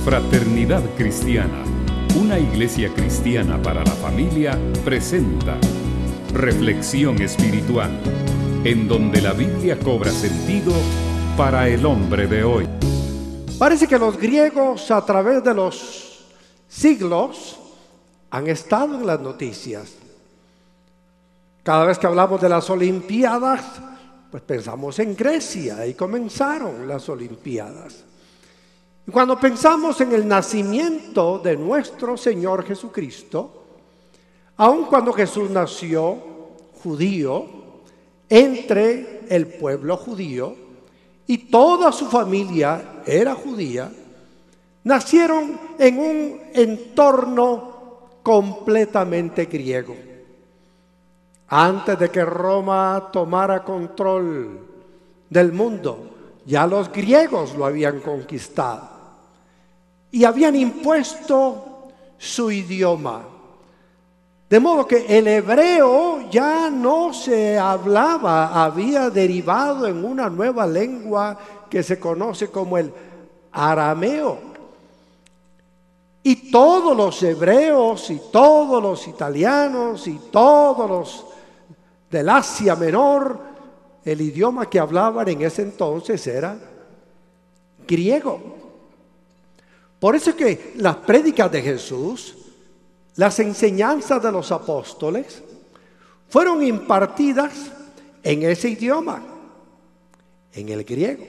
Fraternidad Cristiana, una iglesia cristiana para la familia, presenta Reflexión Espiritual, en donde la Biblia cobra sentido para el hombre de hoy. Parece que los griegos a través de los siglos han estado en las noticias. Cada vez que hablamos de las Olimpiadas, pues pensamos en Grecia, y comenzaron las Olimpiadas. Y cuando pensamos en el nacimiento de nuestro Señor Jesucristo, aun cuando Jesús nació judío, entre el pueblo judío, y toda su familia era judía, nacieron en un entorno completamente griego. Antes de que Roma tomara control del mundo, ya los griegos lo habían conquistado y habían impuesto su idioma. De modo que el hebreo ya no se hablaba, había derivado en una nueva lengua que se conoce como el arameo. Y todos los hebreos y todos los italianos y todos los del Asia Menor, el idioma que hablaban en ese entonces era griego. Por eso es que las prédicas de Jesús, las enseñanzas de los apóstoles, fueron impartidas en ese idioma, en el griego.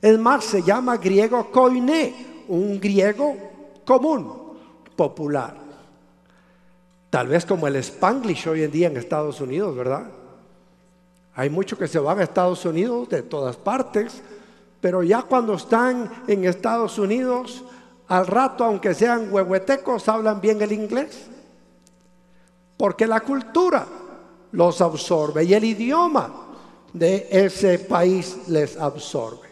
Es más, se llama griego koiné, un griego común, popular. Tal vez como el Spanglish hoy en día en Estados Unidos, ¿verdad? Hay muchos que se van a Estados Unidos de todas partes, pero ya cuando están en Estados Unidos, al rato, aunque sean huehuetecos, hablan bien el inglés. Porque la cultura los absorbe y el idioma de ese país les absorbe.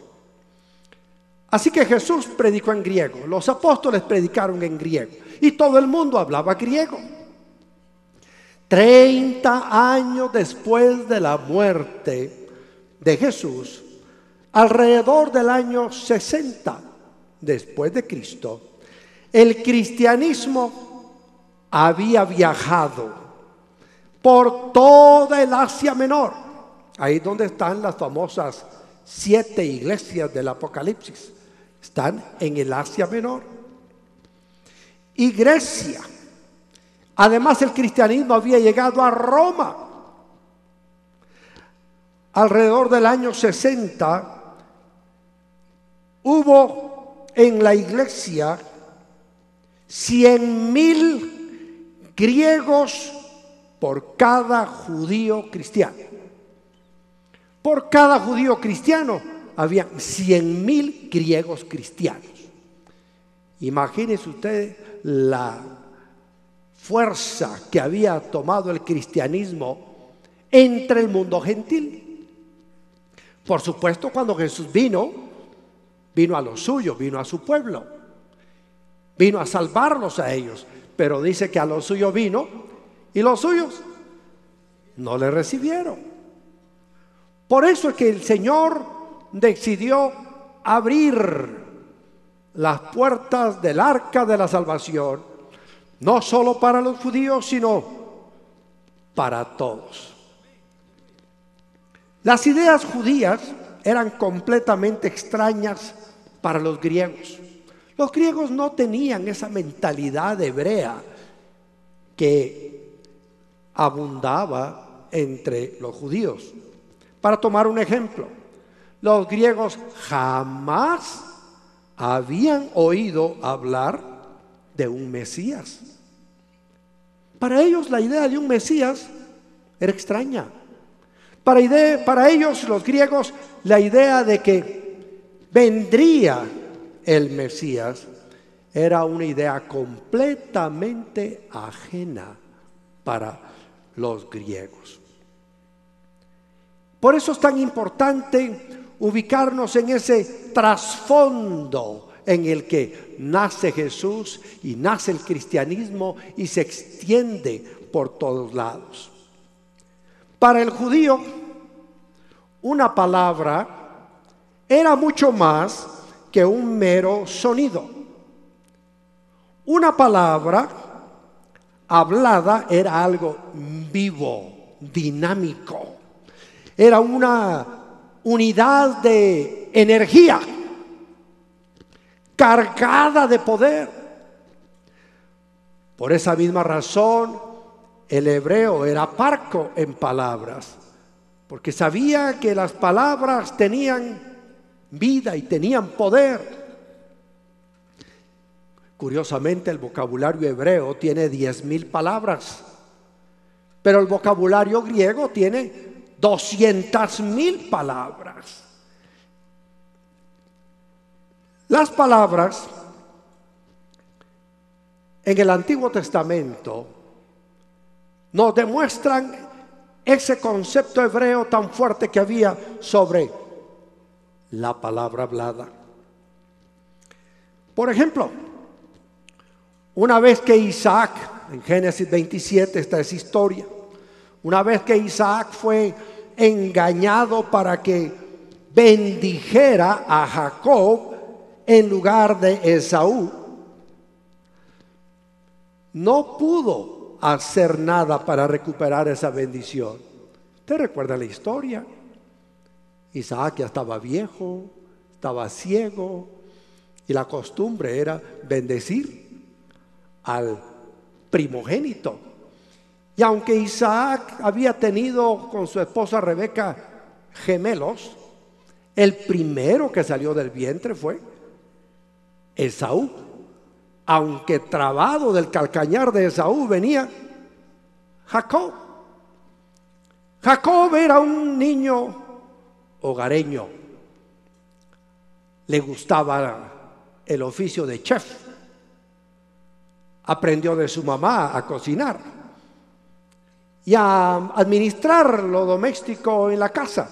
Así que Jesús predicó en griego, los apóstoles predicaron en griego y todo el mundo hablaba griego. 30 años después de la muerte de Jesús, alrededor del año 60 después de Cristo, el cristianismo había viajado por toda el Asia Menor. Ahí donde están las famosas 7 iglesias del Apocalipsis. Están en el Asia Menor. Y Grecia. Además, el cristianismo había llegado a Roma. Alrededor del año 60 hubo en la iglesia 100,000 griegos por cada judío cristiano. Por cada judío cristiano había 100,000 griegos cristianos. Imagínense ustedes la fuerza que había tomado el cristianismo entre el mundo gentil. Por supuesto, cuando Jesús vino a lo suyo, vino a su pueblo, vino a salvarlos a ellos, pero dice que a lo suyo vino y los suyos no le recibieron. Por eso es que el Señor decidió abrir las puertas del arca de la salvación, no solo para los judíos, sino para todos. Las ideas judías eran completamente extrañas para los griegos. Los griegos no tenían esa mentalidad hebrea que abundaba entre los judíos. Para tomar un ejemplo, los griegos jamás habían oído hablar de un Mesías. Para ellos la idea de un Mesías era extraña. Para ellos, los griegos, la idea de que vendría el Mesías era una idea completamente ajena para los griegos. Por eso es tan importante ubicarnos en ese trasfondo en el que nace Jesús y nace el cristianismo y se extiende por todos lados. Para el judío, una palabra era mucho más que un mero sonido. Una palabra hablada era algo vivo, dinámico. Era una unidad de energía, cargada de poder. Por esa misma razón, el hebreo era parco en palabras, porque sabía que las palabras tenían vida y tenían poder. Curiosamente, el vocabulario hebreo tiene 10,000 palabras, pero el vocabulario griego tiene 200,000 palabras. Las palabras en el Antiguo Testamento nos demuestran ese concepto hebreo tan fuerte que había sobre la palabra hablada. Por ejemplo, una vez que Isaac, en Génesis 27 está esa historia, una vez que Isaac fue engañado para que bendijera a Jacob en lugar de Esaú, no pudo hacer nada para recuperar esa bendición. ¿Usted recuerda la historia? Isaac ya estaba viejo, estaba ciego, y la costumbre era bendecir al primogénito. Y aunque Isaac había tenido con su esposa Rebeca gemelos, el primero que salió del vientre fue Esaú. Aunque trabado del calcañar de Esaú venía Jacob. Jacob era un niño hogareño. Le gustaba el oficio de chef. Aprendió de su mamá a cocinar y a administrar lo doméstico en la casa,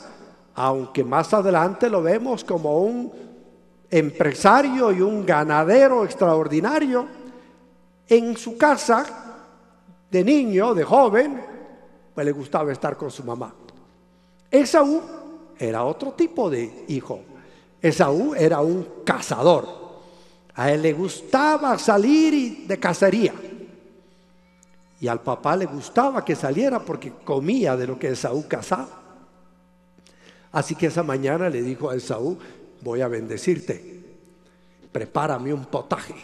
aunque más adelante lo vemos como un empresario y un ganadero extraordinario. En su casa, de niño, de joven, pues le gustaba estar con su mamá. Esaú era otro tipo de hijo. Esaú era un cazador. A él le gustaba salir de cacería. Y al papá le gustaba que saliera porque comía de lo que Esaú cazaba. Así que esa mañana le dijo a Esaú: voy a bendecirte, prepárame un potaje.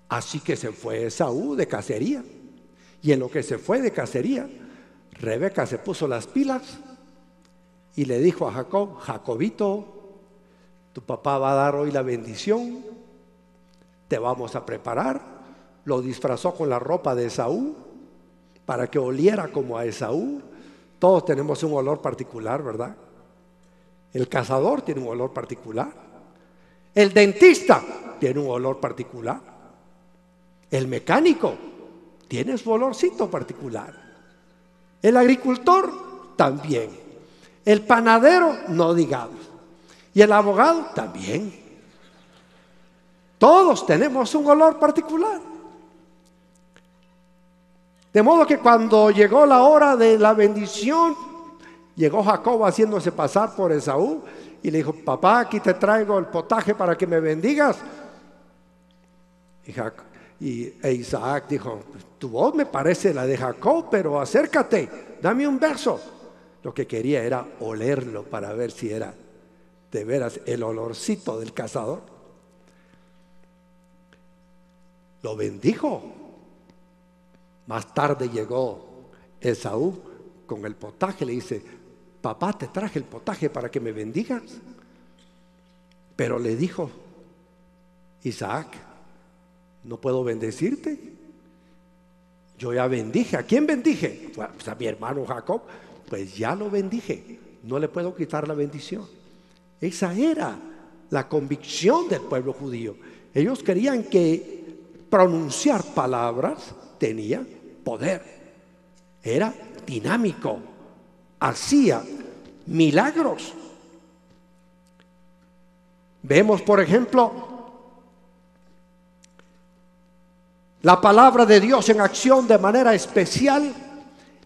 Así que se fue Esaú de cacería. Y en lo que se fue de cacería, Rebeca se puso las pilas y le dijo a Jacob: Jacobito, tu papá va a dar hoy la bendición, te vamos a preparar. Lo disfrazó con la ropa de Esaú para que oliera como a Esaú. Todos tenemos un olor particular, ¿verdad? El cazador tiene un olor particular. El dentista tiene un olor particular. El mecánico tiene su olorcito particular. El agricultor también. El panadero, no digamos. Y el abogado también. Todos tenemos un olor particular. De modo que cuando llegó la hora de la bendición, llegó Jacob haciéndose pasar por Esaú y le dijo: papá, aquí te traigo el potaje para que me bendigas. Y Isaac dijo: tu voz me parece la de Jacob, pero acércate, dame un beso. Lo que quería era olerlo para ver si era de veras el olorcito del cazador. Lo bendijo. Más tarde llegó Esaú con el potaje, le dice: papá, te traje el potaje para que me bendigas. Pero le dijo Isaac: no puedo bendecirte, yo ya bendije. ¿A quién bendije? Pues a mi hermano Jacob. Pues ya lo bendije, no le puedo quitar la bendición. Esa era la convicción del pueblo judío. Ellos querían que pronunciar palabras tenía poder, era dinámico, hacía milagros. Vemos, por ejemplo, la palabra de Dios en acción de manera especial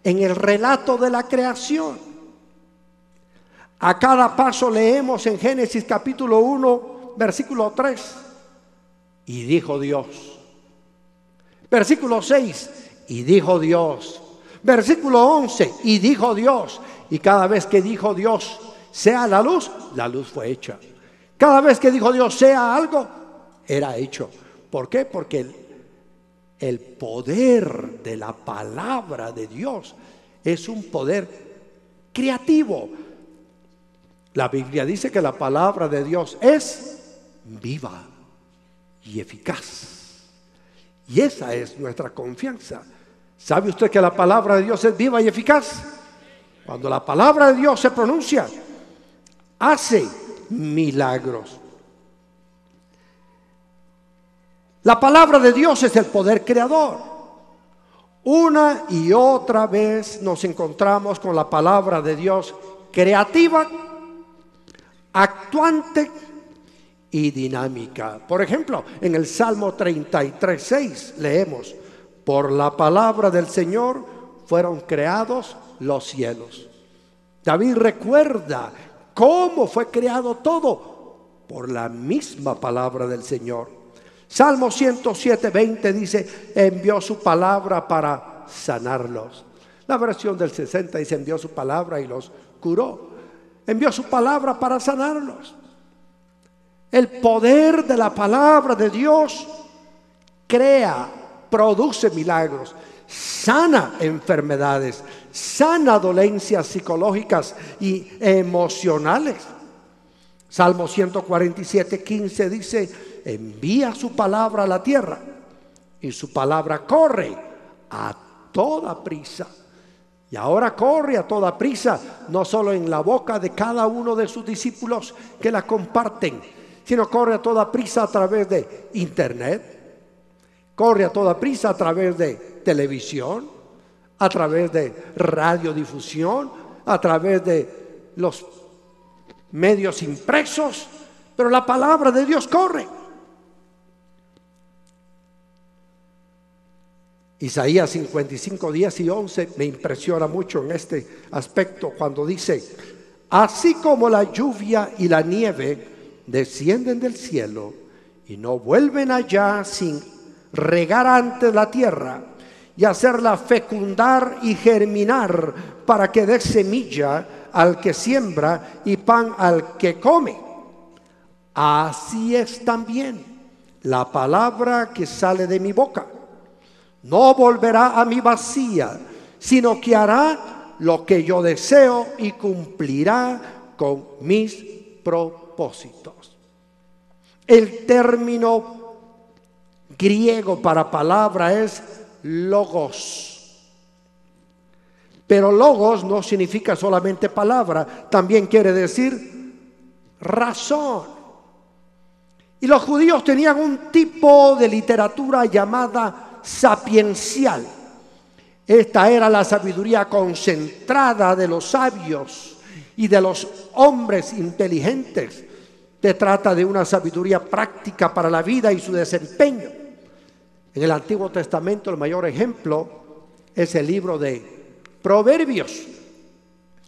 en el relato de la creación. A cada paso leemos en Génesis capítulo 1, versículo 3: y dijo Dios: Versículo 6, y dijo Dios. Versículo 11, y dijo Dios. Y cada vez que dijo Dios, sea la luz fue hecha. Cada vez que dijo Dios, sea algo, era hecho. ¿Por qué? Porque el poder de la palabra de Dios es un poder creativo. La Biblia dice que la palabra de Dios es viva y eficaz. Y esa es nuestra confianza. ¿Sabe usted que la palabra de Dios es viva y eficaz? Cuando la palabra de Dios se pronuncia, hace milagros. La palabra de Dios es el poder creador. Una y otra vez nos encontramos con la palabra de Dios creativa, actuante y dinámica. Por ejemplo, en el Salmo 33:6 leemos: por la palabra del Señor fueron creados los cielos. David recuerda cómo fue creado todo por la misma palabra del Señor. Salmo 107:20 dice: envió su palabra para sanarlos. La versión del 60 dice: envió su palabra y los curó. Envió su palabra para sanarlos. El poder de la palabra de Dios crea, produce milagros, sana enfermedades, sana dolencias psicológicas y emocionales. Salmo 147:15 dice: envía su palabra a la tierra y su palabra corre a toda prisa. Y ahora corre a toda prisa, no solo en la boca de cada uno de sus discípulos que la comparten, sino corre a toda prisa a través de internet, corre a toda prisa a través de televisión, a través de radiodifusión, a través de los medios impresos, pero la palabra de Dios corre. Isaías 55:10 y 11 me impresiona mucho en este aspecto cuando dice: así como la lluvia y la nieve descienden del cielo y no vuelven allá sin regar antes la tierra y hacerla fecundar y germinar para que dé semilla al que siembra y pan al que come, así es también la palabra que sale de mi boca. No volverá a mí vacía, sino que hará lo que yo deseo y cumplirá con mis propósitos. El término griego para palabra es logos. Pero logos no significa solamente palabra, también quiere decir razón. Y los judíos tenían un tipo de literatura llamada sapiencial. Esta era la sabiduría concentrada de los sabios y de los hombres inteligentes. Se trata de una sabiduría práctica para la vida y su desempeño. En el Antiguo Testamento el mayor ejemplo es el libro de Proverbios.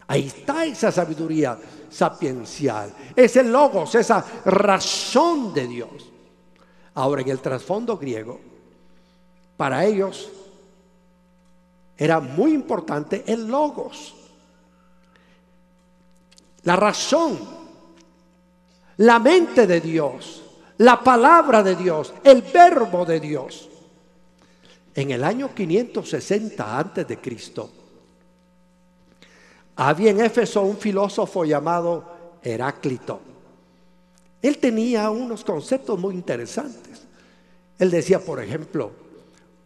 Ahí está esa sabiduría sapiencial, ese logos, esa razón de Dios. Ahora, en el trasfondo griego, para ellos era muy importante el logos, la razón, la mente de Dios, la palabra de Dios, el verbo de Dios. En el año 560 antes de Cristo, había en Éfeso un filósofo llamado Heráclito. Él tenía unos conceptos muy interesantes. Él decía, por ejemplo,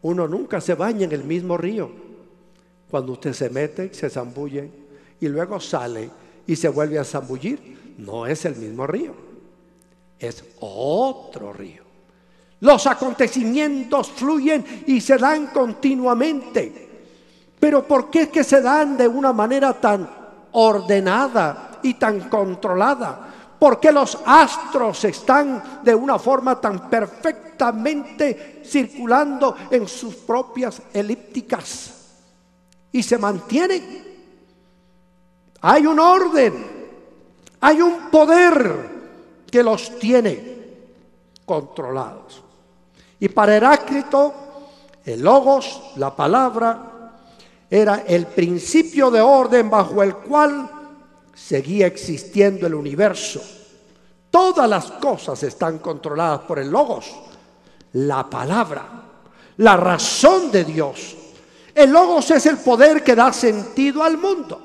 uno nunca se baña en el mismo río. Cuando usted se mete, se zambulle y luego sale y se vuelve a zambullir, no es el mismo río, es otro río. Los acontecimientos fluyen y se dan continuamente. Pero ¿por qué es que se dan de una manera tan ordenada y tan controlada? ¿Por qué los astros están de una forma tan perfectamente circulando en sus propias elípticas y se mantienen? Hay un orden, hay un poder que los tiene controlados. Y para Heráclito, El logos, la palabra, era el principio de orden bajo el cual seguía existiendo el universo. Todas las cosas están controladas por el logos, la palabra, la razón de Dios. El logos es el poder que da sentido al mundo.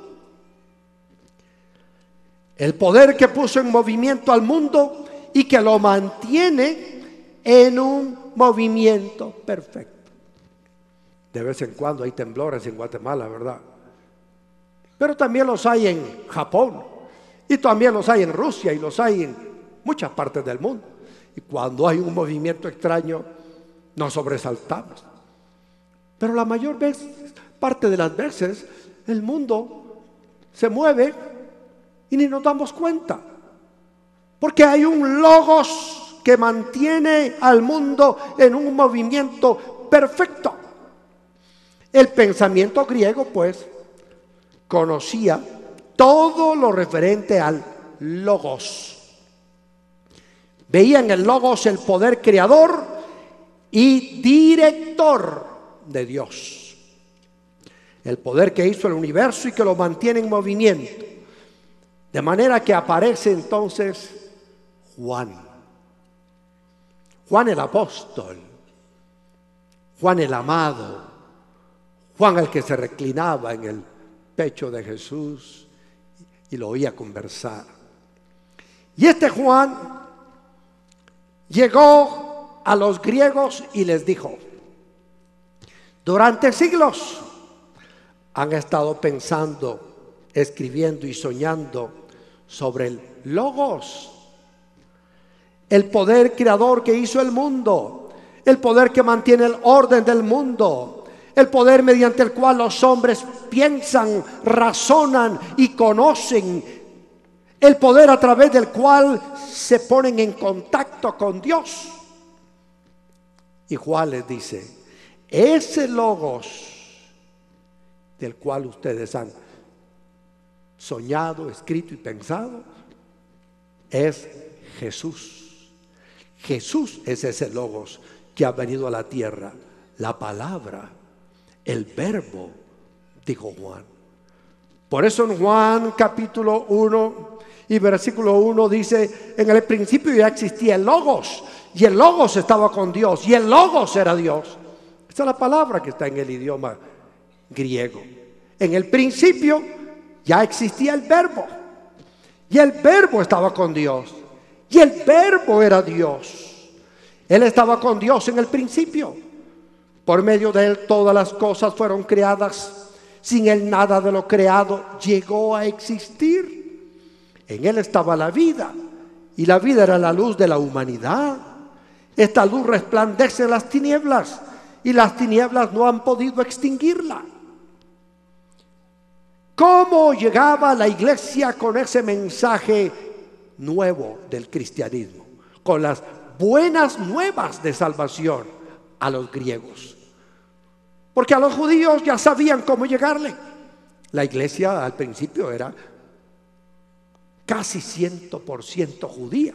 El poder que puso en movimiento al mundo y que lo mantiene en un movimiento perfecto. De vez en cuando hay temblores en Guatemala, ¿verdad? Pero también los hay en Japón, y también los hay en Rusia, y los hay en muchas partes del mundo. Y cuando hay un movimiento extraño, nos sobresaltamos. Pero la mayor parte de las veces, el mundo se mueve y ni nos damos cuenta. Porque hay un logos que mantiene al mundo en un movimiento perfecto. El pensamiento griego, pues, conocía todo lo referente al logos. Veía en el logos el poder creador y director de Dios. El poder que hizo el universo y que lo mantiene en movimiento. De manera que aparece entonces Juan el apóstol, Juan el amado, Juan el que se reclinaba en el pecho de Jesús y lo oía conversar. Y este Juan llegó a los griegos y les dijo: durante siglos han estado pensando, escribiendo y soñando sobre el logos, el poder creador que hizo el mundo, el poder que mantiene el orden del mundo, el poder mediante el cual los hombres piensan, razonan y conocen, el poder a través del cual se ponen en contacto con Dios. Y Juan les dice: ese logos del cual ustedes han soñado, escrito y pensado es Jesús. Jesús es ese logos que ha venido a la tierra, la palabra, el verbo, dijo Juan. Por eso en Juan capítulo 1 y versículo 1 dice: en el principio ya existía el logos, y el logos estaba con Dios, y el logos era Dios. Esta es la palabra que está en el idioma griego. En el principio ya existía el verbo, y el verbo estaba con Dios, y el verbo era Dios. Él estaba con Dios en el principio. Por medio de él todas las cosas fueron creadas. Sin él nada de lo creado llegó a existir. En él estaba la vida, y la vida era la luz de la humanidad. Esta luz resplandece en las tinieblas, y las tinieblas no han podido extinguirla. ¿Cómo llegaba la iglesia con ese mensaje nuevo del cristianismo? Con las buenas nuevas de salvación a los griegos. Porque a los judíos ya sabían cómo llegarle. La iglesia al principio era casi 100% judía,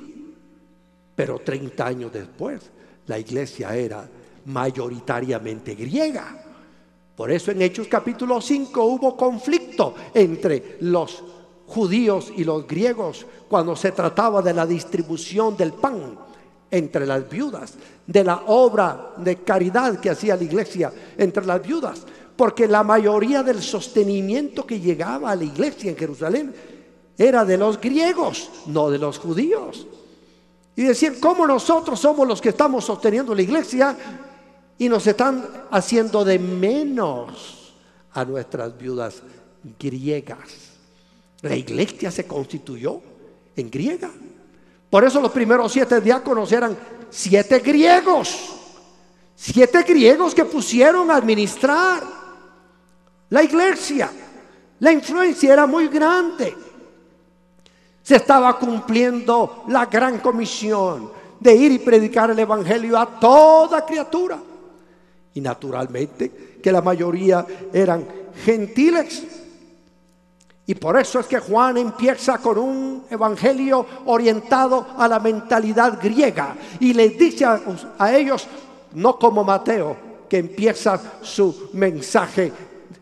pero 30 años después la iglesia era mayoritariamente griega. Por eso en Hechos capítulo 5 hubo conflicto entre los judíos y los griegos cuando se trataba de la distribución del pan entre las viudas, de la obra de caridad que hacía la iglesia entre las viudas, porque la mayoría del sostenimiento que llegaba a la iglesia en Jerusalén era de los griegos, no de los judíos. Y decían: ¿cómo nosotros somos los que estamos sosteniendo la iglesia y nos están haciendo de menos a nuestras viudas griegas? La iglesia se constituyó en griega. Por eso los primeros 7 diáconos eran 7 griegos. 7 griegos que pusieron a administrar la iglesia. La influencia era muy grande. Se estaba cumpliendo la gran comisión de ir y predicar el evangelio a toda criatura. Y naturalmente que la mayoría eran gentiles. Y por eso es que Juan empieza con un evangelio orientado a la mentalidad griega y les dice a ellos, no como Mateo, que empieza su mensaje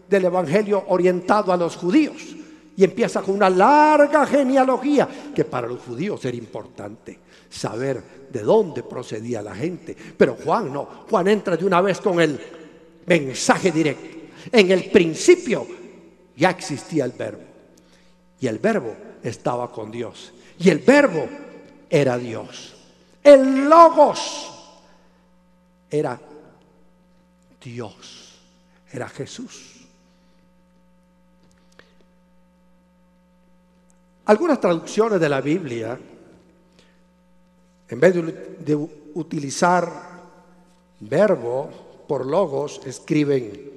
del evangelio orientado a los judíos. Y empieza con una larga genealogía que para los judíos era importante saber de dónde procedía la gente. Pero Juan no, Juan entra de una vez con el mensaje directo. En el principio ya existía el verbo, y el verbo estaba con Dios, y el verbo era Dios. El logos era Dios, era Jesús. Algunas traducciones de la Biblia, en vez de utilizar verbo por logos, escriben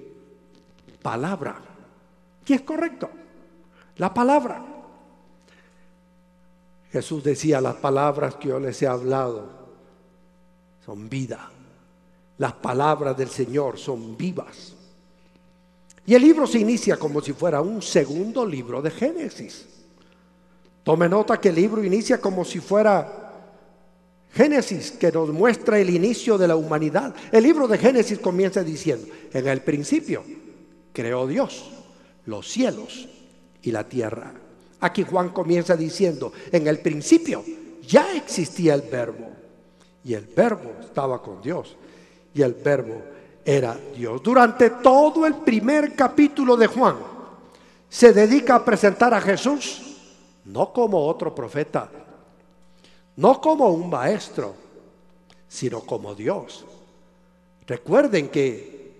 palabra. Y es correcto, la palabra. Jesús decía: las palabras que yo les he hablado son vida. Las palabras del Señor son vivas. Y el libro se inicia como si fuera un segundo libro de Génesis. Tome nota que el libro inicia como si fuera Génesis, que nos muestra el inicio de la humanidad. El libro de Génesis comienza diciendo: en el principio creó Dios los cielos y la tierra. Aquí Juan comienza diciendo: en el principio ya existía el verbo, y el verbo estaba con Dios, y el verbo era Dios. Durante todo el primer capítulo de Juan se dedica a presentar a Jesús no como otro profeta, no como un maestro, sino como Dios. Recuerden que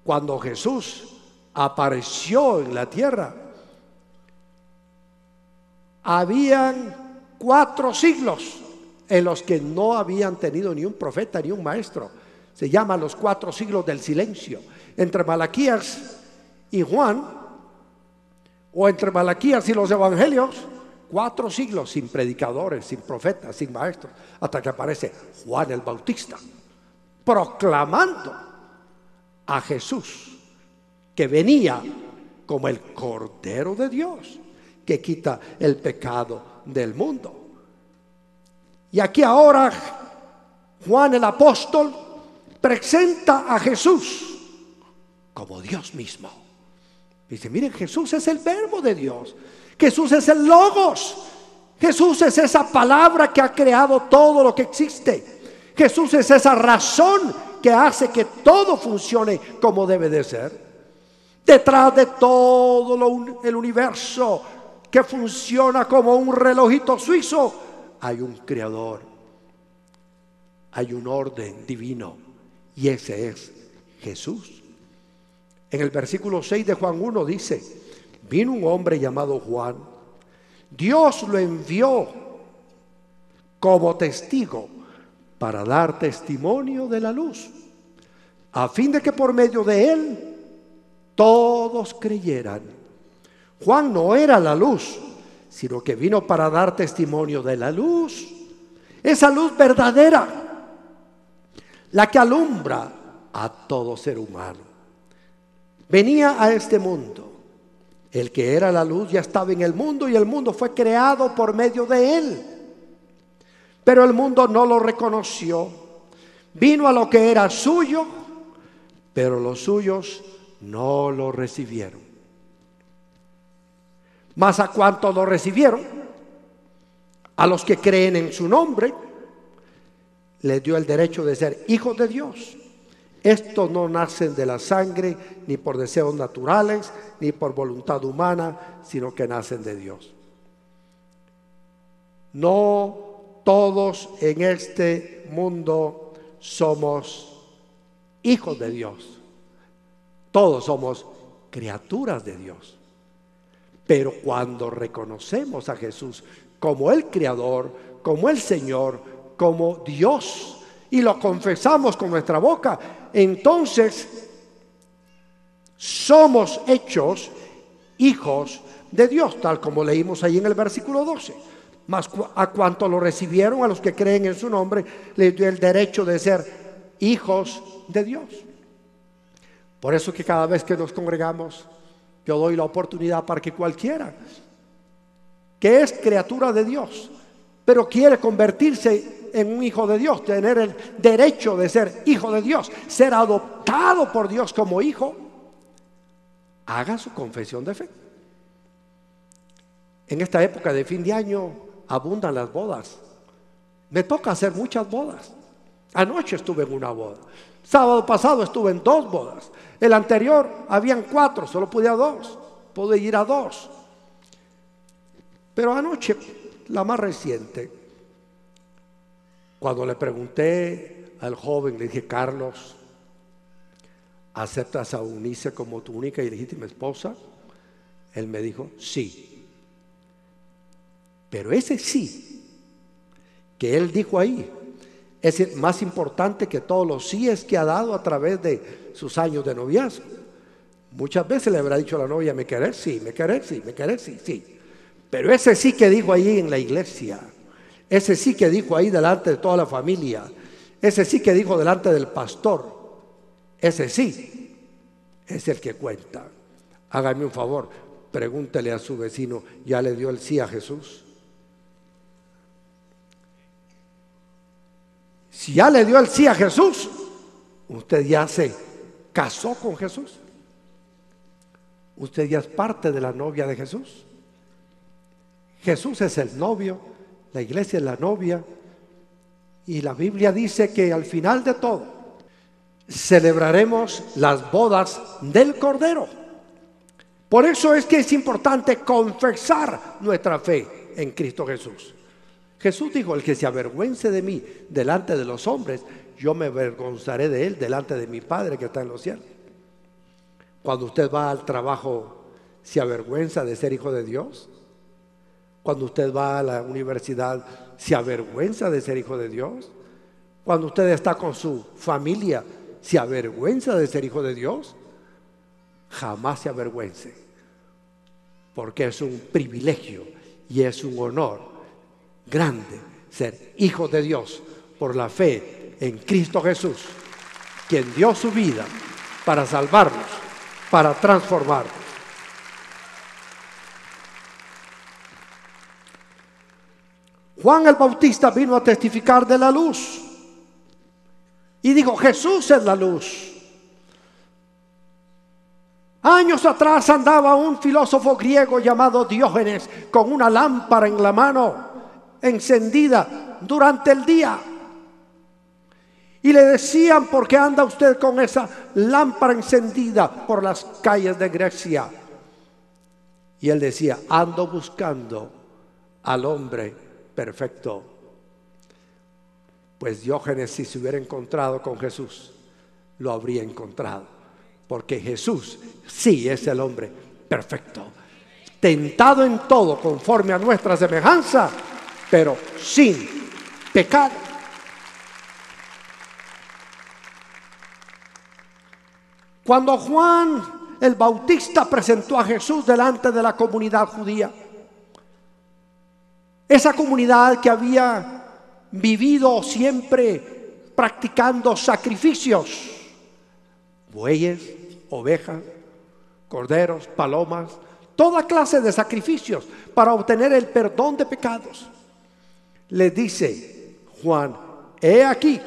cuando Jesús apareció en la tierra, habían 4 siglos en los que no habían tenido ni un profeta ni un maestro. Se llaman los 4 siglos del silencio. Entre Malaquías y Juan, o entre Malaquías y los evangelios, 4 siglos sin predicadores, sin profetas, sin maestros, hasta que aparece Juan el Bautista proclamando a Jesús, que venía como el Cordero de Dios, que quita el pecado del mundo. Y aquí ahora Juan el apóstol presenta a Jesús como Dios mismo. Dice: miren, Jesús es el verbo de Dios, Jesús es el logos, Jesús es esa palabra que ha creado todo lo que existe, Jesús es esa razón que hace que todo funcione como debe de ser. Detrás de todo el universo, que funciona como un relojito suizo, hay un creador, hay un orden divino, y ese es Jesús. En el versículo 6 de Juan 1 dice: vino un hombre llamado Juan, Dios lo envió como testigo para dar testimonio de la luz, a fin de que por medio de él todos creyeran. Juan no era la luz, sino que vino para dar testimonio de la luz, esa luz verdadera, la que alumbra a todo ser humano. Venía a este mundo. El que era la luz ya estaba en el mundo, y el mundo fue creado por medio de él, pero el mundo no lo reconoció. Vino a lo que era suyo, pero los suyos no lo recibieron. Mas a cuantos lo recibieron, a los que creen en su nombre, les dio el derecho de ser hijos de Dios. Estos no nacen de la sangre, ni por deseos naturales, ni por voluntad humana, sino que nacen de Dios. No todos en este mundo somos hijos de Dios. Todos somos criaturas de Dios. Pero cuando reconocemos a Jesús como el Creador, como el Señor, como Dios, y lo confesamos con nuestra boca, entonces somos hechos hijos de Dios, tal como leímos ahí en el versículo 12. Mas a cuanto lo recibieron, a los que creen en su nombre, les dio el derecho de ser hijos de Dios. Por eso que cada vez que nos congregamos, yo doy la oportunidad para que cualquiera que es criatura de Dios, pero quiere convertirse en un hijo de Dios, tener el derecho de ser hijo de Dios, ser adoptado por Dios como hijo, haga su confesión de fe. En esta época de fin de año abundan las bodas. Me toca hacer muchas bodas. Anoche estuve en una boda. Sábado pasado estuve en 2 bodas. El anterior habían 4, solo pude ir a 2. Pero anoche, la más reciente, cuando le pregunté al joven, le dije: Carlos, ¿aceptas a Eunice como tu única y legítima esposa? Él me dijo: sí. Pero ese sí que él dijo ahí es más importante que todos los síes que ha dado a través de sus años de noviazgo. Muchas veces le habrá dicho a la novia: ¿me querés? Sí, me querés, sí, me querés, sí, sí. Pero ese sí que dijo ahí en la iglesia, ese sí que dijo ahí delante de toda la familia, ese sí que dijo delante del pastor, ese sí es el que cuenta. Hágame un favor, pregúntele a su vecino: ¿ya le dio el sí a Jesús? Si ya le dio el sí a Jesús, usted ya se casó con Jesús. Usted ya es parte de la novia de Jesús. Jesús es el novio, la iglesia es la novia, y la Biblia dice que al final de todo celebraremos las bodas del Cordero. Por eso es que es importante confesar nuestra fe en Cristo Jesús. Jesús dijo: el que se avergüence de mí delante de los hombres, yo me avergonzaré de él delante de mi Padre que está en los cielos. Cuando usted va al trabajo, ¿se avergüenza de ser hijo de Dios? Cuando usted va a la universidad, ¿se avergüenza de ser hijo de Dios? Cuando usted está con su familia, ¿se avergüenza de ser hijo de Dios? Jamás se avergüence, porque es un privilegio y es un honor grande ser hijo de Dios por la fe en Cristo Jesús, quien dio su vida para salvarnos, para transformarnos. Juan el Bautista vino a testificar de la luz y dijo: Jesús es la luz. Años atrás andaba un filósofo griego llamado Diógenes con una lámpara en la mano, encendida durante el día, y le decían: ¿por qué anda usted con esa lámpara encendida por las calles de Grecia? Y él decía: ando buscando al hombre perfecto. Pues Diógenes, si se hubiera encontrado con Jesús, lo habría encontrado, porque Jesús sí es el hombre perfecto, tentado en todo conforme a nuestra semejanza, pero sin pecado. Cuando Juan el Bautista presentó a Jesús delante de la comunidad judía, esa comunidad que había vivido siempre practicando sacrificios, bueyes, ovejas, corderos, palomas, toda clase de sacrificios para obtener el perdón de pecados, le dice Juan: he aquí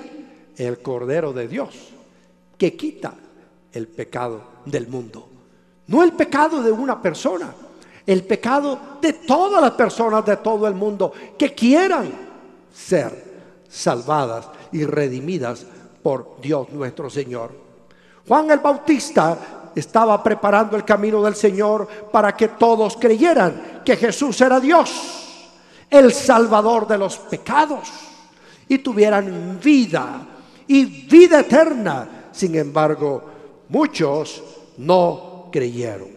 el Cordero de Dios que quita el pecado del mundo. No el pecado de una persona, el pecado de todas las personas de todo el mundo que quieran ser salvadas y redimidas por Dios nuestro Señor. Juan el Bautista estaba preparando el camino del Señor para que todos creyeran que Jesús era Dios, el Salvador de los pecados, y tuvieran vida y vida eterna. Sin embargo, muchos no creyeron.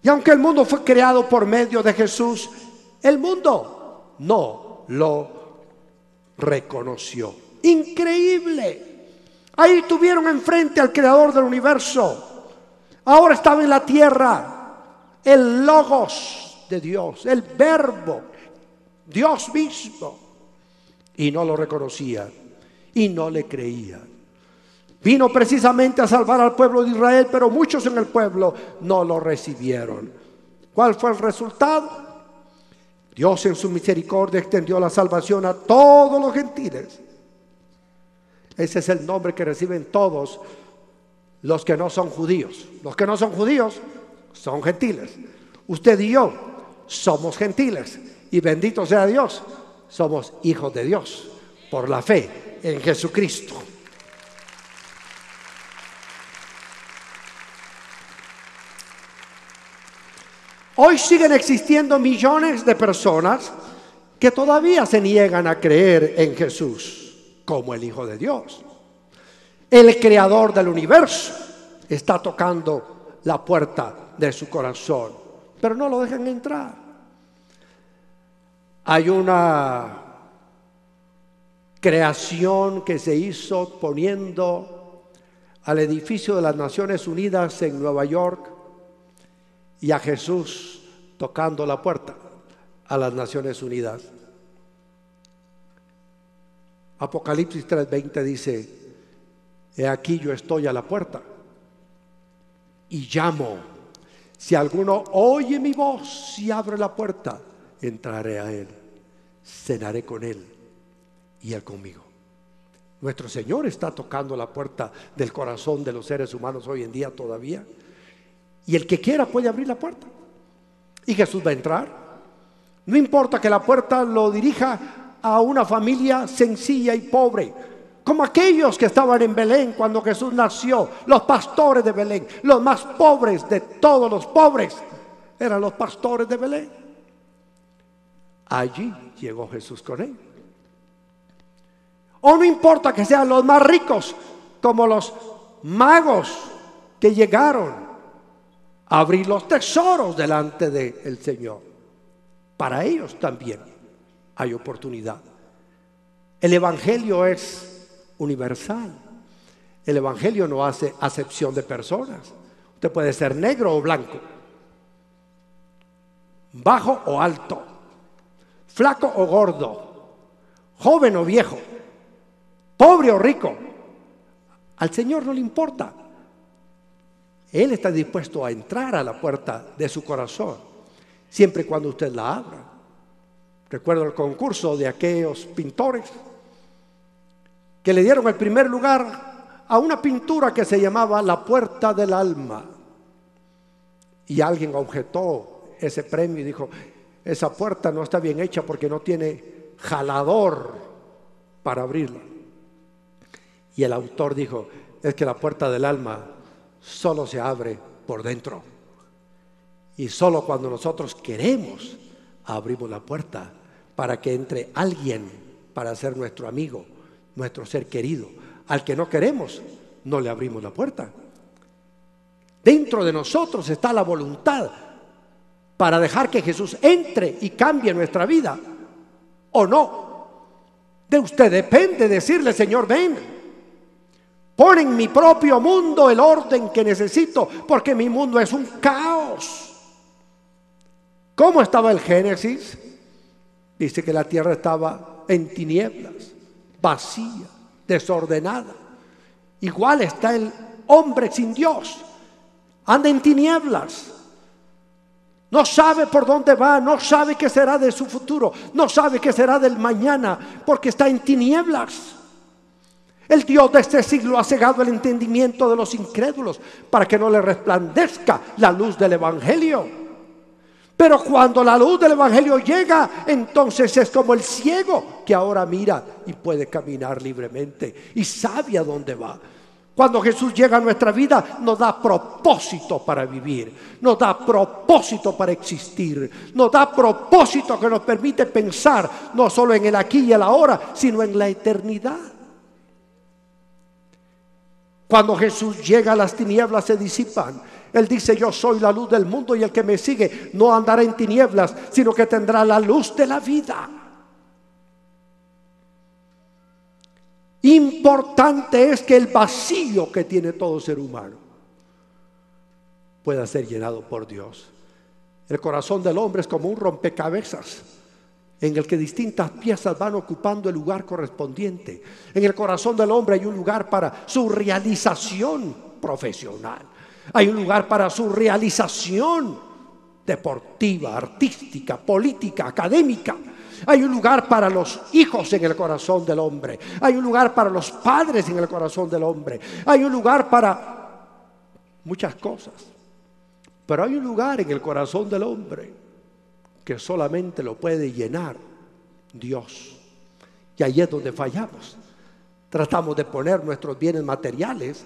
Y aunque el mundo fue creado por medio de Jesús, el mundo no lo reconoció. Increíble. Ahí tuvieron enfrente al creador del universo. Ahora estaba en la tierra el Logos de Dios, el Verbo, Dios mismo, y no lo reconocían y no le creían. Vino precisamente a salvar al pueblo de Israel, pero muchos en el pueblo no lo recibieron. ¿Cuál fue el resultado? Dios en su misericordia extendió la salvación a todos los gentiles. Ese es el nombre que reciben todos los que no son judíos. Los que no son judíos son gentiles. Usted y yo somos gentiles. Y bendito sea Dios, somos hijos de Dios por la fe en Jesucristo. Hoy siguen existiendo millones de personas que todavía se niegan a creer en Jesús como el Hijo de Dios. El creador del universo está tocando la puerta de su corazón, pero no lo dejan entrar. Hay una creación que se hizo poniendo al edificio de las Naciones Unidas en Nueva York y a Jesús tocando la puerta a las Naciones Unidas. Apocalipsis 3:20 dice: he aquí yo estoy a la puerta y llamo. Si alguno oye mi voz y abre la puerta, entraré a él, cenaré con él y él conmigo. Nuestro Señor está tocando la puerta del corazón de los seres humanos hoy en día todavía. Y el que quiera puede abrir la puerta. Y Jesús va a entrar. No importa que la puerta lo dirija a una familia sencilla y pobre, como aquellos que estaban en Belén cuando Jesús nació. Los pastores de Belén, los más pobres de todos los pobres, eran los pastores de Belén. Allí llegó Jesús con él. O no importa que sean los más ricos, como los magos que llegaron a abrir los tesoros delante del Señor. Para ellos también hay oportunidad. El Evangelio es universal. El Evangelio no hace acepción de personas. Usted puede ser negro o blanco, bajo o alto, flaco o gordo, joven o viejo, pobre o rico. Al Señor no le importa. Él está dispuesto a entrar a la puerta de su corazón, siempre y cuando usted la abra. Recuerdo el concurso de aquellos pintores que le dieron el primer lugar a una pintura que se llamaba La Puerta del Alma. Y alguien objetó ese premio y dijo: esa puerta no está bien hecha porque no tiene jalador para abrirla. Y el autor dijo: es que la puerta del alma solo se abre por dentro. Y solo cuando nosotros queremos, abrimos la puerta para que entre alguien para ser nuestro amigo, nuestro ser querido. Al que no queremos, no le abrimos la puerta. Dentro de nosotros está la voluntad para dejar que Jesús entre y cambie nuestra vida, o no. De usted depende decirle: Señor, ven. Pon en mi propio mundo el orden que necesito, porque mi mundo es un caos. ¿Cómo estaba el Génesis? Dice que la tierra estaba en tinieblas, vacía, desordenada. Igual está el hombre sin Dios. Anda en tinieblas. No sabe por dónde va, no sabe qué será de su futuro, no sabe qué será del mañana, porque está en tinieblas. El Dios de este siglo ha cegado el entendimiento de los incrédulos para que no le resplandezca la luz del Evangelio. Pero cuando la luz del Evangelio llega, entonces es como el ciego que ahora mira y puede caminar libremente y sabe a dónde va. Cuando Jesús llega a nuestra vida, nos da propósito para vivir, nos da propósito para existir, nos da propósito que nos permite pensar no solo en el aquí y el ahora, sino en la eternidad. Cuando Jesús llega, las tinieblas se disipan. Él dice: yo soy la luz del mundo, y el que me sigue no andará en tinieblas, sino que tendrá la luz de la vida. Importante es que el vacío que tiene todo ser humano pueda ser llenado por Dios. El corazón del hombre es como un rompecabezas en el que distintas piezas van ocupando el lugar correspondiente. En el corazón del hombre hay un lugar para su realización profesional, hay un lugar para su realización deportiva, artística, política, académica. Hay un lugar para los hijos en el corazón del hombre. Hay un lugar para los padres en el corazón del hombre. Hay un lugar para muchas cosas. Pero hay un lugar en el corazón del hombre que solamente lo puede llenar Dios. Y ahí es donde fallamos. Tratamos de poner nuestros bienes materiales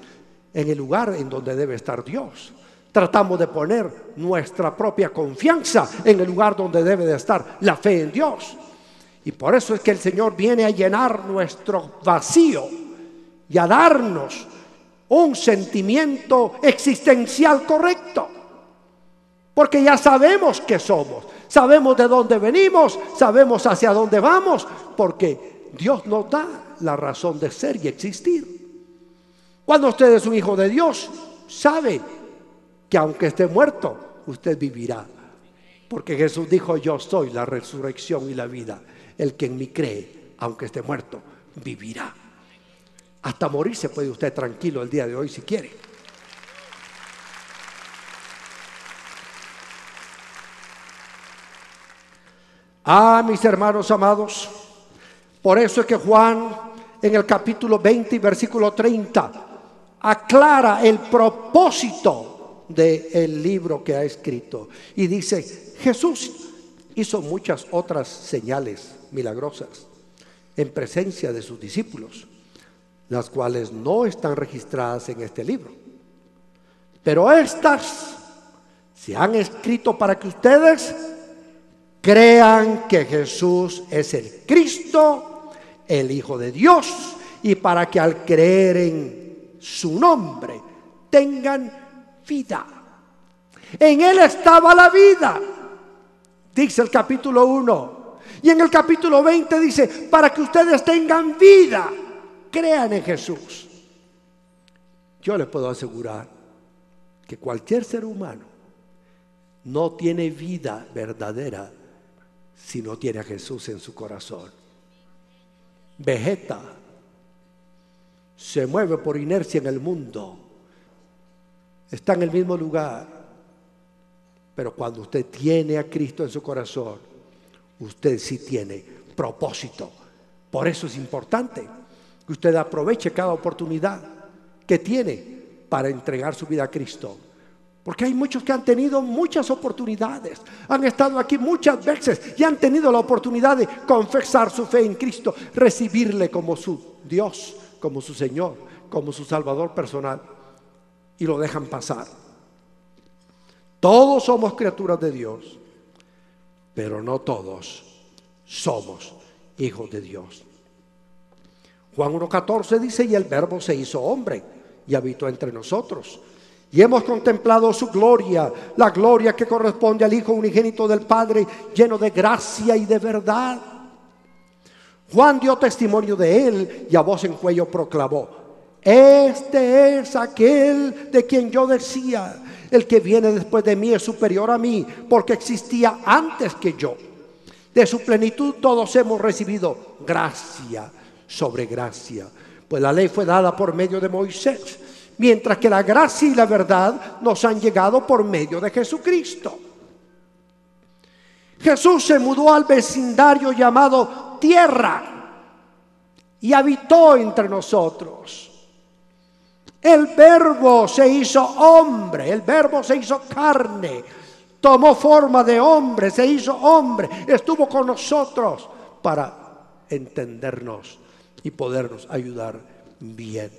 en el lugar en donde debe estar Dios. Tratamos de poner nuestra propia confianza en el lugar donde debe de estar la fe en Dios. Y por eso es que el Señor viene a llenar nuestro vacío y a darnos un sentimiento existencial correcto. Porque ya sabemos qué somos, sabemos de dónde venimos, sabemos hacia dónde vamos, porque Dios nos da la razón de ser y existir. Cuando usted es un hijo de Dios, sabe que aunque esté muerto, usted vivirá. Porque Jesús dijo: yo soy la resurrección y la vida. El que en mí cree, aunque esté muerto, vivirá. Hasta morirse puede usted tranquilo el día de hoy si quiere. Mis hermanos amados, por eso es que Juan en el capítulo 20 y versículo 30 aclara el propósito del libro que ha escrito y dice: Jesús hizo muchas otras señales milagrosas en presencia de sus discípulos, las cuales no están registradas en este libro, pero estas se han escrito para que ustedes crean que Jesús es el Cristo, el Hijo de Dios, y para que al creer en su nombre tengan vida. En Él estaba la vida, dice el capítulo 1. Y en el capítulo 20 dice: para que ustedes tengan vida, crean en Jesús. Yo les puedo asegurar que cualquier ser humano no tiene vida verdadera si no tiene a Jesús en su corazón. Vegeta, se mueve por inercia en el mundo, está en el mismo lugar, pero cuando usted tiene a Cristo en su corazón, usted sí tiene propósito. Por eso es importante que usted aproveche cada oportunidad que tiene para entregar su vida a Cristo. Porque hay muchos que han tenido muchas oportunidades, han estado aquí muchas veces y han tenido la oportunidad de confesar su fe en Cristo, recibirle como su Dios, como su Señor, como su Salvador personal, y lo dejan pasar. Todos somos criaturas de Dios, pero no todos somos hijos de Dios. Juan 1:14 dice: y el Verbo se hizo hombre y habitó entre nosotros, y hemos contemplado su gloria, la gloria que corresponde al Hijo unigénito del Padre, lleno de gracia y de verdad. Juan dio testimonio de él y a voz en cuello proclamó: este es aquel de quien yo decía: el que viene después de mí es superior a mí, porque existía antes que yo. De su plenitud todos hemos recibido gracia sobre gracia, pues la ley fue dada por medio de Moisés, mientras que la gracia y la verdad nos han llegado por medio de Jesucristo. Jesús se mudó al vecindario llamado tierra y habitó entre nosotros. El Verbo se hizo hombre, el Verbo se hizo carne, tomó forma de hombre, se hizo hombre, estuvo con nosotros para entendernos y podernos ayudar bien.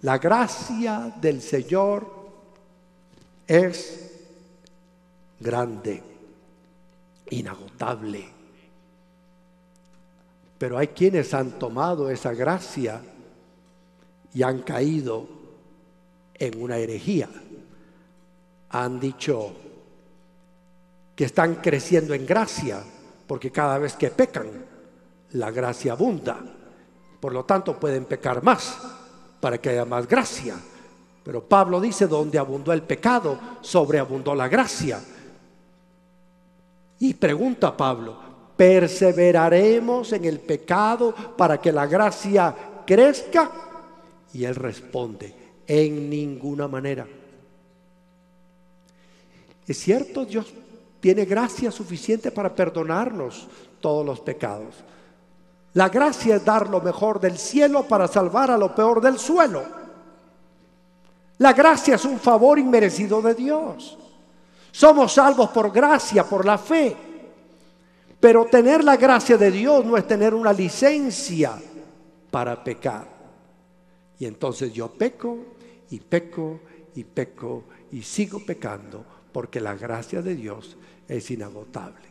La gracia del Señor es grande, inagotable. Pero hay quienes han tomado esa gracia y han caído en una herejía. Han dicho que están creciendo en gracia porque cada vez que pecan, la gracia abunda. Por lo tanto, pueden pecar más para que haya más gracia. Pero Pablo dice: donde abundó el pecado, sobreabundó la gracia. Y pregunta Pablo: ¿perseveraremos en el pecado para que la gracia crezca? Y él responde: en ninguna manera. Es cierto, Dios tiene gracia suficiente para perdonarnos todos los pecados. La gracia es dar lo mejor del cielo para salvar a lo peor del suelo. La gracia es un favor inmerecido de Dios. Somos salvos por gracia, por la fe. Pero tener la gracia de Dios no es tener una licencia para pecar. Y entonces yo peco y peco y peco y sigo pecando porque la gracia de Dios es inagotable.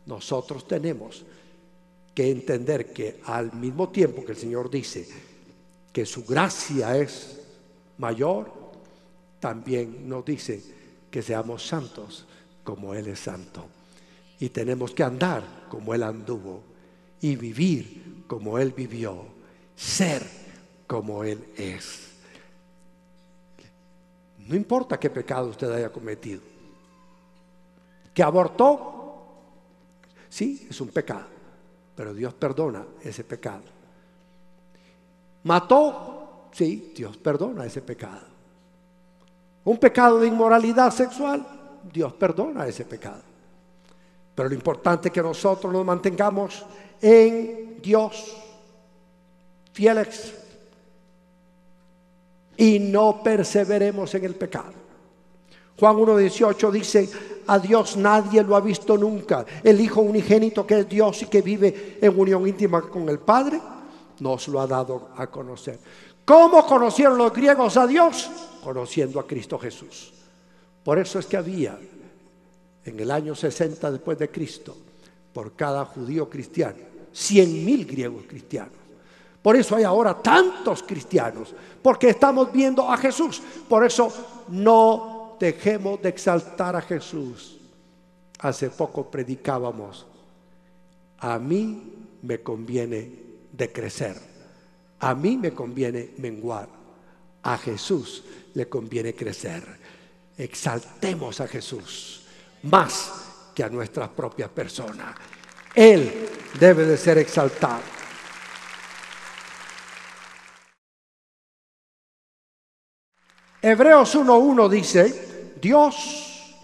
Nosotros tenemos que entender que al mismo tiempo que el Señor dice que su gracia es mayor, también nos dice que seamos santos como Él es santo. Y tenemos que andar como Él anduvo y vivir como Él vivió, ser como Él es. No importa qué pecado usted haya cometido. ¿Que abortó? Sí, es un pecado, pero Dios perdona ese pecado. ¿Mató? Sí, Dios perdona ese pecado. Un pecado de inmoralidad sexual, Dios perdona ese pecado. Pero lo importante es que nosotros nos mantengamos en Dios, fieles, y no perseveremos en el pecado. Juan 1:18 dice: a Dios nadie lo ha visto nunca. El Hijo unigénito, que es Dios y que vive en unión íntima con el Padre, nos lo ha dado a conocer. ¿Cómo conocieron los griegos a Dios? Conociendo a Cristo Jesús. Por eso es que había en el año 60 después de Cristo, por cada judío cristiano, 100,000 griegos cristianos. Por eso hay ahora tantos cristianos, porque estamos viendo a Jesús. Por eso no dejemos de exaltar a Jesús. Hace poco predicábamos: a mí me conviene decrecer, a mí me conviene menguar, a Jesús le conviene crecer. Exaltemos a Jesús más que a nuestras propias personas. Él debe de ser exaltado. Hebreos 1:1 dice: Dios,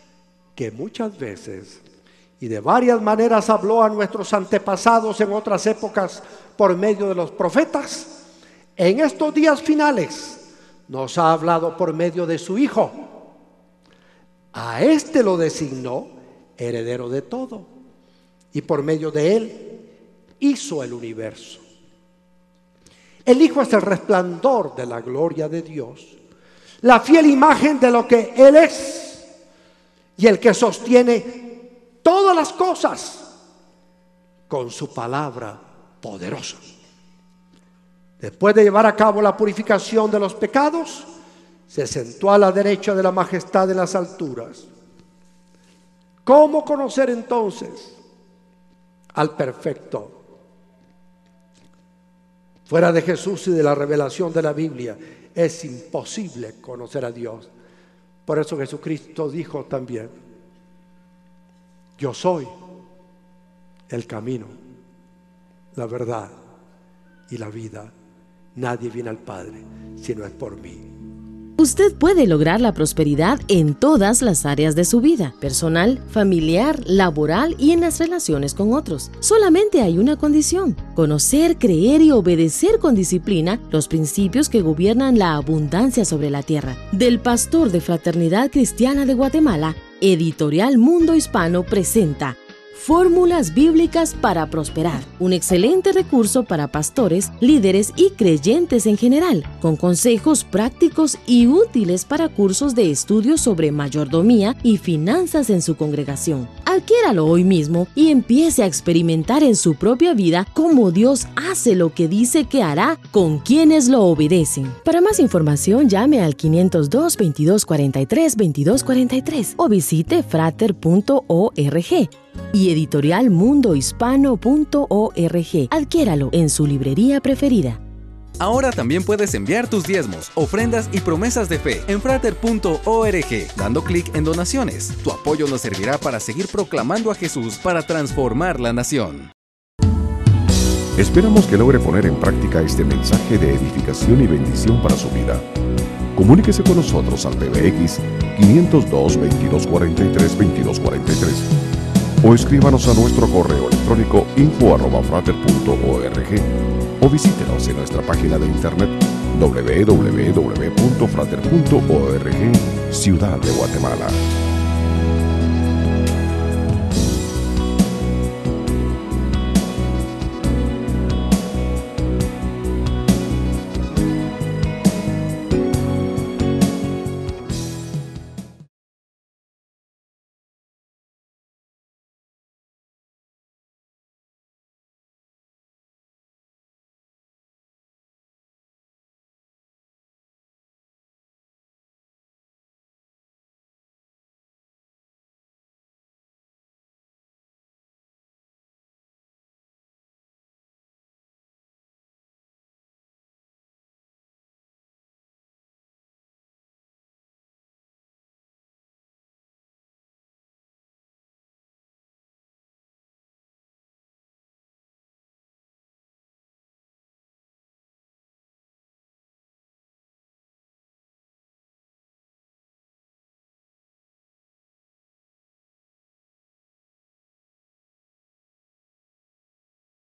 que muchas veces y de varias maneras habló a nuestros antepasados en otras épocas por medio de los profetas, en estos días finales nos ha hablado por medio de su Hijo. A este lo designó heredero de todo, y por medio de él hizo el universo. El Hijo es el resplandor de la gloria de Dios, la fiel imagen de lo que Él es, y el que sostiene todas las cosas con su palabra poderosa. Después de llevar a cabo la purificación de los pecados, se sentó a la derecha de la majestad de las alturas. ¿Cómo conocer entonces al perfecto? Fuera de Jesús y de la revelación de la Biblia es imposible conocer a Dios. Por eso Jesucristo dijo también: yo soy el camino, la verdad y la vida. Nadie viene al Padre si no es por mí. Usted puede lograr la prosperidad en todas las áreas de su vida: personal, familiar, laboral y en las relaciones con otros. Solamente hay una condición: conocer, creer y obedecer con disciplina los principios que gobiernan la abundancia sobre la tierra. Del pastor de Fraternidad Cristiana de Guatemala, Editorial Mundo Hispano presenta Fórmulas Bíblicas para Prosperar, un excelente recurso para pastores, líderes y creyentes en general, con consejos prácticos y útiles para cursos de estudio sobre mayordomía y finanzas en su congregación. Adquiéralo hoy mismo y empiece a experimentar en su propia vida cómo Dios hace lo que dice que hará con quienes lo obedecen. Para más información, llame al 502-2243-2243 o visite frater.org y editorialmundohispano.org. Adquiéralo en su librería preferida. Ahora también puedes enviar tus diezmos, ofrendas y promesas de fe en frater.org, dando clic en donaciones. Tu apoyo nos servirá para seguir proclamando a Jesús para transformar la nación. Esperamos que logre poner en práctica este mensaje de edificación y bendición para su vida. Comuníquese con nosotros al PBX 502-2243-2243 o escríbanos a nuestro correo electrónico info@frater.org o visítenos en nuestra página de internet www.frater.org, Ciudad de Guatemala.